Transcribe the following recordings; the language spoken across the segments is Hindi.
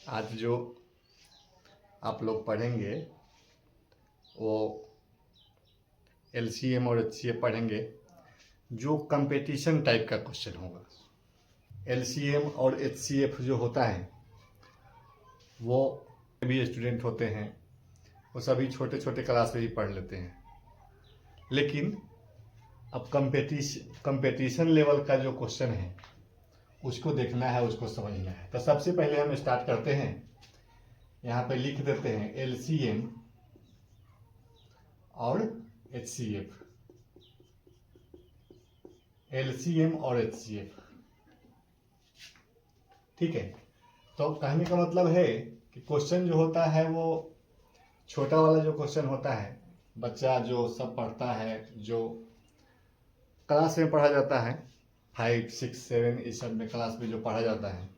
आज जो आप लोग पढ़ेंगे वो एलसीएम और एचसीएफ पढ़ेंगे, जो कंपटीशन टाइप का क्वेश्चन होगा। एलसीएम और एचसीएफ जो होता है वो भी स्टूडेंट होते हैं, वो सभी छोटे छोटे क्लास में ही पढ़ लेते हैं, लेकिन अब कंपटीशन लेवल का जो क्वेश्चन है उसको देखना है, उसको समझना है। तो सबसे पहले हम स्टार्ट करते हैं, यहाँ पे लिख देते हैं एलसीएम और एचसीएफ। एलसीएम और एचसीएफ, ठीक है। तो कहने का मतलब है कि क्वेश्चन जो होता है वो छोटा वाला जो क्वेश्चन होता है, बच्चा जो सब पढ़ता है, जो क्लास में पढ़ा जाता है 5, 6, 7 इस सब में क्लास में जो पढ़ा जाता है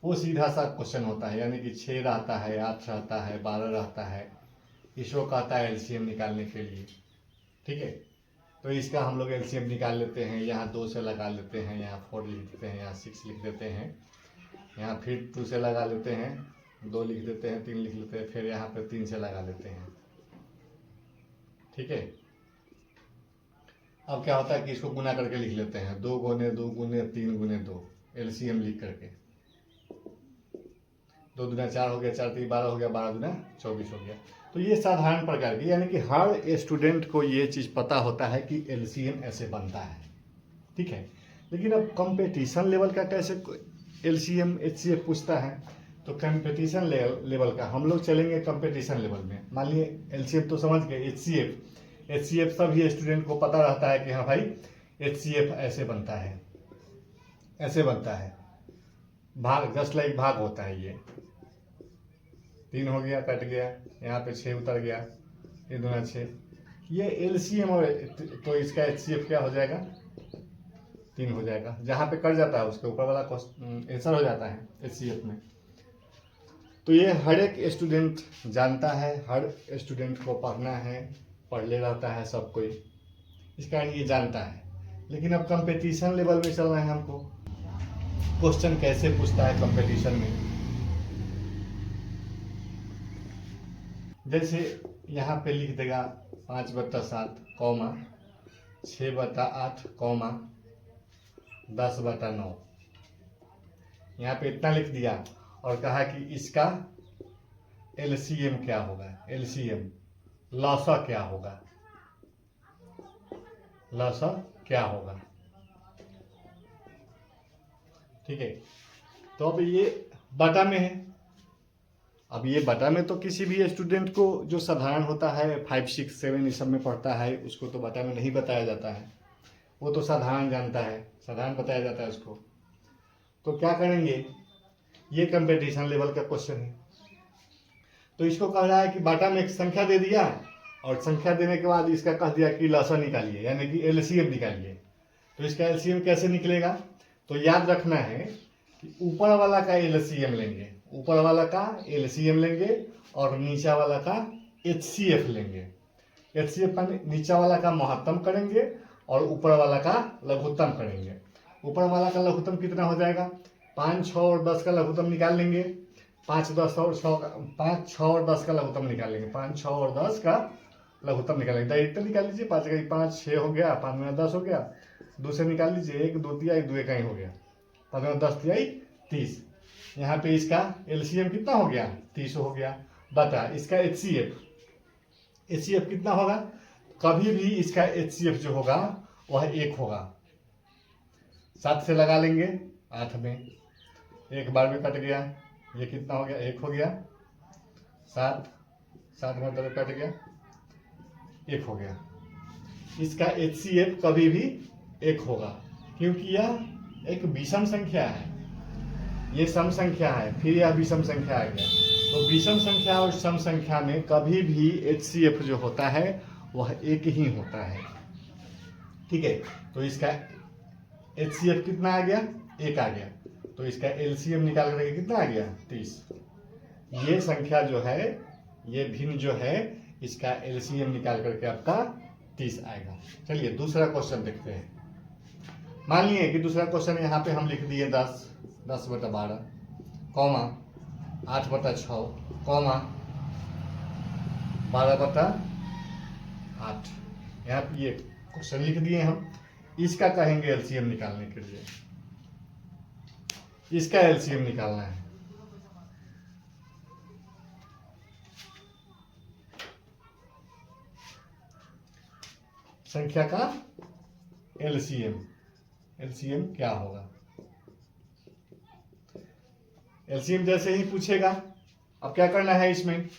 वो सीधा सा क्वेश्चन होता है, यानी कि 6 रहता है, 8 रहता है, 12 रहता है। इसको कहता है एलसीएम निकालने के लिए, ठीक है। तो इसका हम लोग एलसीएम निकाल लेते हैं, यहाँ 2 से लगा लेते हैं, यहाँ 4 लिख देते हैं, यहाँ 6 लिख देते हैं, यहाँ फिर 2 से लगा लेते हैं, 2 लिख देते हैं, 3 लिख लेते हैं, फिर यहाँ पे 3 से लगा लेते हैं, ठीक है। अब क्या होता है कि इसको गुना करके लिख लेते हैं, 2 गुने 2 गुने 3 गुने 2, एलसीएम लिख करके 2 दूना 4 हो गया, 4 3 12 हो गया, 12 दूना 24 हो गया। तो ये साधारण प्रकार की, यानी कि हर स्टूडेंट को ये चीज़ पता होता है कि एलसीएम ऐसे बनता है, ठीक है। लेकिन अब कंपटीशन लेवल का कैसे एलसीएम एचसीएफ पूछता है, तो कंपटीशन लेवल का हम लोग चलेंगे कंपटीशन लेवल में। मान लिए एलसीएम तो समझ गए, एचसीएफ सभी स्टूडेंट को पता रहता है कि हाँ भाई एचसीएफ ऐसे बनता है, ऐसे बनता है, भाग जस्ट लाइक भाग होता है। ये 3 हो गया, कट गया, यहाँ पे 6 उतर गया, ये 2 6, ये एलसीएम और तो इसका एचसीएफ क्या हो जाएगा, 3 हो जाएगा। जहाँ पे कट जाता है उसके ऊपर वाला आंसर हो जाता है एचसीएफ में। तो ये हर एक स्टूडेंट जानता है, हर स्टूडेंट को पढ़ना है, पढ़ ले रहता है सब कोई, इस कारण ये जानता है। लेकिन अब कंपटीशन लेवल में चलना है हमको, क्वेश्चन कैसे पूछता है कंपटीशन में। जैसे यहाँ पे लिख देगा 5/7 कॉमा 6/8 कॉमा 10/9, यहाँ पे इतना लिख दिया और कहा कि इसका एलसीएम क्या होगा, एलसीएम लसा क्या होगा, लसा क्या होगा, ठीक है। तो अब ये बटा में है। अब ये बटा में तो किसी भी स्टूडेंट को जो साधारण होता है 5, 6, 7 इस सब में पढ़ता है उसको तो बटा में नहीं बताया जाता है, वो तो साधारण जानता है, साधारण बताया जाता है उसको। तो क्या करेंगे, ये कंपटीशन लेवल का क्वेश्चन है, तो इसको कह रहा है कि बाटा में एक संख्या दे दिया और संख्या देने के बाद इसका कह दिया कि लसा निकालिए, यानी कि एलसीएम निकालिए। तो इसका एलसीएम कैसे निकलेगा, तो याद रखना है कि ऊपर वाला का एलसीएम लेंगे, ऊपर वाला का एलसीएम लेंगे और नीचा वाला का एचसीएफ लेंगे। एचसीएफ का नीचा वाला का महत्तम करेंगे और ऊपर वाला का लघुत्तम करेंगे। ऊपर वाला का लघुत्तम कितना हो जाएगा, 5, 6 और 10 का लघुत्तम निकाल लेंगे, 5, 10 और 6 5, 6 और 10 का लघुत्तम निकाल लेंगे, 5, 6 और 10 का लघुत्तम निकालेंगे। डायरेक्ट निकाल लीजिए, 5 का 5, 6 हो गया, 5 में 10 हो गया, 2 से निकाल लीजिए, 1 2 दिया, 1 2 1 ही हो गया, 5 में 10 दिया 30। यहाँ पे इसका एलसीएम कितना हो गया, 30 हो गया। बता इसका एचसीएफ कितना होगा, कभी भी इसका एचसीएफ जो होगा वह 1 होगा। 7 से लगा लेंगे 8 में, एक बार में कट गया, ये कितना हो गया, 1 हो गया, 7 में तो कट गया, 1 हो गया। इसका एचसीएफ कभी भी 1 होगा, क्योंकि यह एक विषम संख्या है, ये सम संख्या है, फिर यह विषम संख्या आ गया। तो विषम संख्या और सम संख्या में कभी भी एचसीएफ जो होता है वह 1 ही होता है, ठीक है। तो इसका एचसीएफ कितना आ गया, 1 आ गया। तो इसका एलसीएम निकाल करके कितना आ गया, 30। ये संख्या जो है, ये भिन्न जो है, इसका एलसीएम निकाल करके आपका 30 आएगा। चलिए दूसरा क्वेश्चन देखते हैं। मान लिए कि दूसरा क्वेश्चन यहाँ पे हम लिख दिए 10/12 कॉमा 8/6 कॉमा 12/8। यहाँ पे ये क्वेश्चन लिख दिए हम। इसका कहेंगे एलसीएम निकालने के लिए, इसका एलसीएम निकालना है। संख्या का एलसीएम, एलसीएम क्या होगा? एलसीएम जैसे ही पूछेगा, अब क्या करना है, इसमें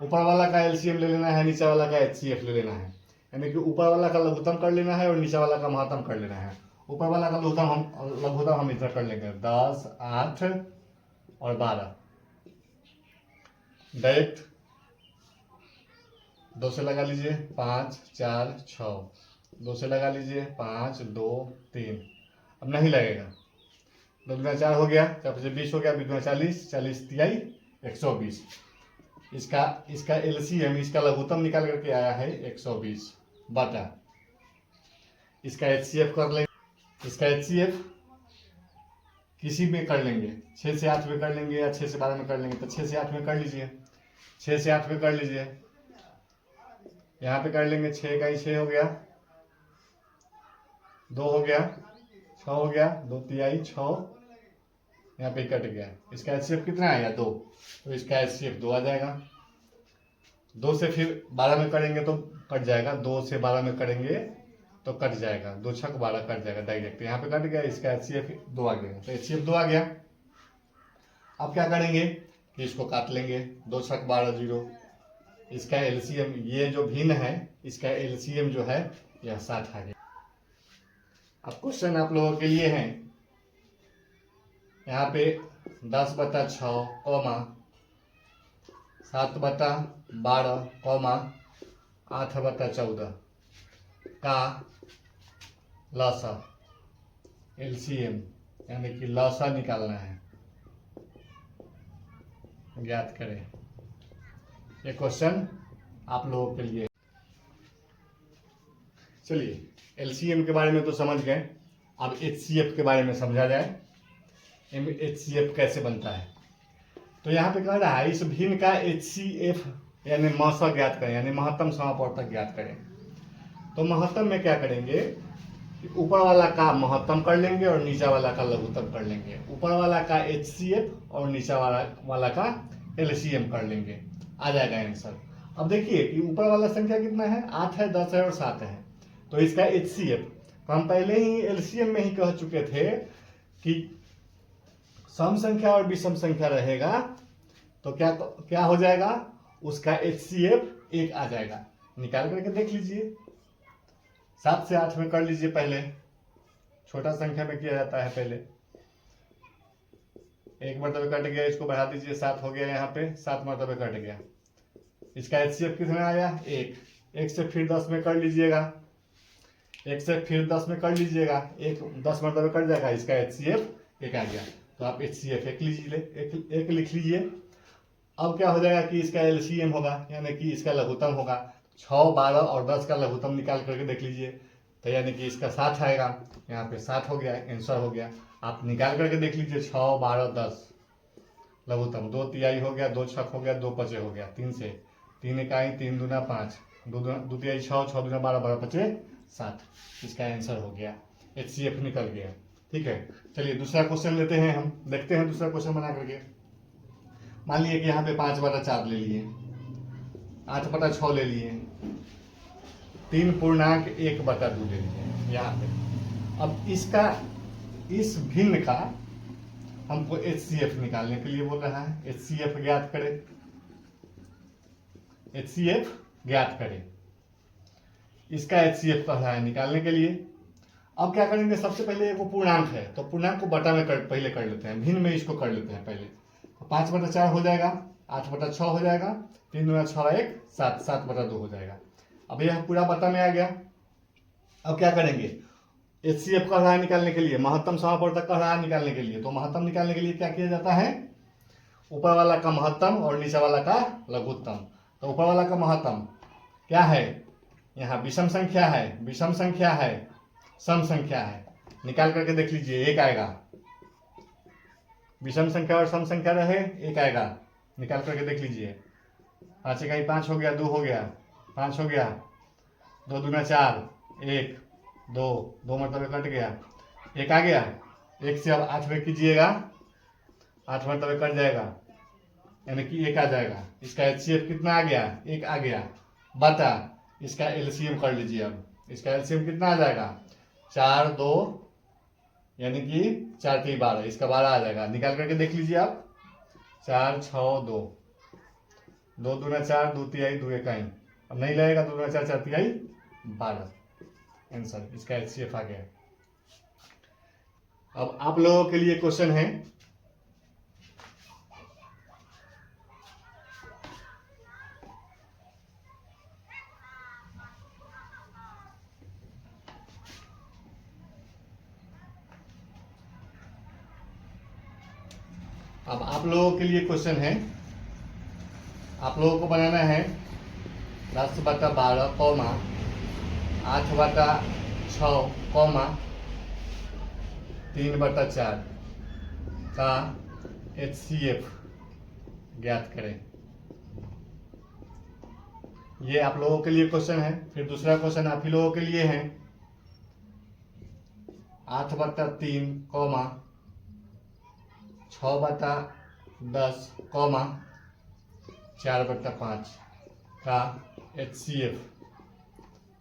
ऊपर वाला का एलसीएम ले लेना है, नीचे वाला का एचसीएफ ले लेना है। यानी कि ऊपर वाला का लघुत्तम कर लेना है और नीचे वाला का महत्तम कर लेना है। ऊपर वाला का लघुत्तम हम इधर कर लेंगे, 10, 8 और 12 डायरेक्ट 2 से लगा लीजिए, 5, 4, 6, 2 से लगा लीजिए, 5, 2, 3। अब नहीं लगेगा, 2 दूना 4 हो गया, 4 5 20 हो गया, 20 दूना 40, 40 तिहाई 120। इसका एलसीएम, इसका लघुत्तम निकाल करके आया है 120 बटा इसका एचसीएफ कर लेंगे। इसका एचसीएफ किसी में कर लेंगे, 6 से 8 में कर लेंगे या 6 से 12 में कर लेंगे। तो 6 से 8 में कर लीजिए, 6 से 8 में कर लीजिए। यहाँ पे कर लेंगे, 6 का ही 6 हो गया, 2 हो गया, 6 हो गया, 2 तिहाई 6, यहाँ पे कट गया। इसका एचसीएफ कितना आया? 2। तो इसका एचसीएफ 2 आ जाएगा। 2 से फिर 12 में करेंगे तो कट जाएगा, 2 से 12 में करेंगे तो कट जाएगा, 2 छक 12 कट जाएगा डायरेक्ट। यहाँ पे कट गया, इसका एचसीएफ 2 आ गया। तो एचसीएफ 2 आ गया। अब क्या करेंगे कि इसको काट लेंगे, 2 छक 12 0। इसका एलसीएम, ये जो भिन्न है, इसका एलसीएम जो है यह 7 आ गया। अब क्वेश्चन आप लोगों के लिए है, यहाँ पे 10/6 कॉमा 7/12 कॉमा 8/14 का लसा एलसीएम यानी कि लसा निकालना है, ज्ञात करें। ये क्वेश्चन आप लोगों के लिए। चलिए, एलसीएम के बारे में तो समझ गए, अब एचसीएफ के बारे में समझा जाए। एचसीएफ कैसे बनता है? तो यहाँ पे कह रहा है इस भिन्न का एचसीएफ यानी मसा ज्ञात करें, यानी महत्तम समापवर्तक ज्ञात करें। तो महत्तम में क्या करेंगे, ऊपर वाला का महत्तम कर लेंगे और नीचे वाला का लघुत्तम कर लेंगे। ऊपर वाला का एचसीएफ और नीचे वाला का एलसीएम कर लेंगे, आ जाएगा आंसर। अब देखिए कि ऊपर वाला संख्या कितना है, 8 है, 10 है और 7 है। तो इसका एचसीएफ तो हम पहले ही एलसीएम में ही कह चुके थे कि सम संख्या और विषम संख्या रहेगा तो क्या हो जाएगा, उसका एचसीएफ 1 आ जाएगा। निकाल करके देख लीजिए, 7 से 8 में कर लीजिए। पहले छोटा संख्या में किया जाता है, पहले 1 मरतबे कट गया, इसको बढ़ा दीजिए, 7 हो गया, यहाँ पे 7 मरतबे कट गया। इसका एचसीएफ कितना आया, 1। 1 से फिर 10 में कर लीजिएगा, 1 से फिर 10 में कर लीजिएगा, 10 मरतबे कट जाएगा, इसका एचसीएफ 1 आ गया। तो आप एचसीएफ 1 लीजिए, 1 लिख लीजिए। अब क्या हो जाएगा कि इसका एलसीएम होगा, यानी कि इसका लघुत्तम होगा। 6, 12 और 10 का लघुत्तम निकाल करके देख लीजिए, तो यानी कि इसका 7 आएगा। यहाँ पे 7 हो गया, आंसर हो गया। आप निकाल करके देख लीजिए, 6, 12, 10 लघुत्तम, 2 तिहाई हो गया, 2 छक हो गया, 2 पचे हो गया, 3 से 3 इकाई, 3 दूना 5, 2 तिहाई 6, 6 दूना 12, 12 पचे 7। इसका आंसर हो गया, एचसीएफ निकल गया। ठीक है, चलिए दूसरा क्वेश्चन लेते हैं, हम देखते हैं दूसरा क्वेश्चन बना करके। मान लिए कि यहाँ पे 5/4 ले लिए, 8/6 ले लिए, 3.1/2 ले लिए यहाँ पे। अब इस भिन्न का हमको एचसीएफ निकालने के लिए बोल रहा है। एचसीएफ ज्ञात करें, एचसीएफ ज्ञात करें। इसका एचसीएफ कह रहा है निकालने के लिए। अब क्या करेंगे, सबसे पहले एक पूर्णांक है तो पूर्णांक को बटा में पहले कर लेते हैं, भिन्न में इसको कर लेते हैं पहले। तो 5/4 हो जाएगा, 8/6 हो जाएगा, 3 दूना 6 1 7, 7/2 हो जाएगा। अब यह पूरा बटा में आ गया। अब क्या करेंगे, एचसीएफ कह रहा है निकालने के लिए, महत्तम समापवर्तक कह रहा है निकालने के लिए। तो महत्तम निकालने के लिए क्या किया जाता है, ऊपर वाला का महत्तम और नीचे वाला का लघुत्तम। तो ऊपर वाला का महत्तम क्या है, यहाँ विषम संख्या है, विषम संख्या है, सम संख्या है, निकाल करके देख लीजिए, 1 आएगा। विषम संख्या और सम संख्या रहे, 1 आएगा। निकाल करके देख लीजिए। 5 इकाई 5 हो गया, 2 हो गया, 5 हो गया, 2 दूना 4, 1 2, 2 मरतबे कट गया, 1 आ गया। 1 से अब 8 में कीजिएगा, 8 मरतबे कट जाएगा, यानी कि 1 आ जाएगा। इसका HCF कितना आ गया? 1 आ गया। बता इसका LCM कर लीजिए। अब इसका LCM कितना आ जाएगा? 4 2, यानी कि 4 3 12, इसका 12 आ जाएगा। निकाल करके देख लीजिए आप। 4 6 2, 2 दूना 4, 2 तिहाई 2 इकाई, अब नहीं लगेगा, 2 दूना 4 4 तिहाई 12। आंसर इसका HCF आ गया। अब आप लोगों के लिए क्वेश्चन है, अब आप लोगों के लिए क्वेश्चन है, आप लोगों को बनाना है 10/12, 8/6, 3/4 का HCF ज्ञात करें। ये आप लोगों के लिए क्वेश्चन है। फिर दूसरा क्वेश्चन आप ही लोगों के लिए है, 8/3, 6/10, 4/5 का HCF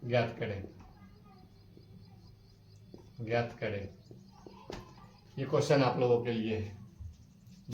ज्ञात करें। ये क्वेश्चन आप लोगों के लिए है।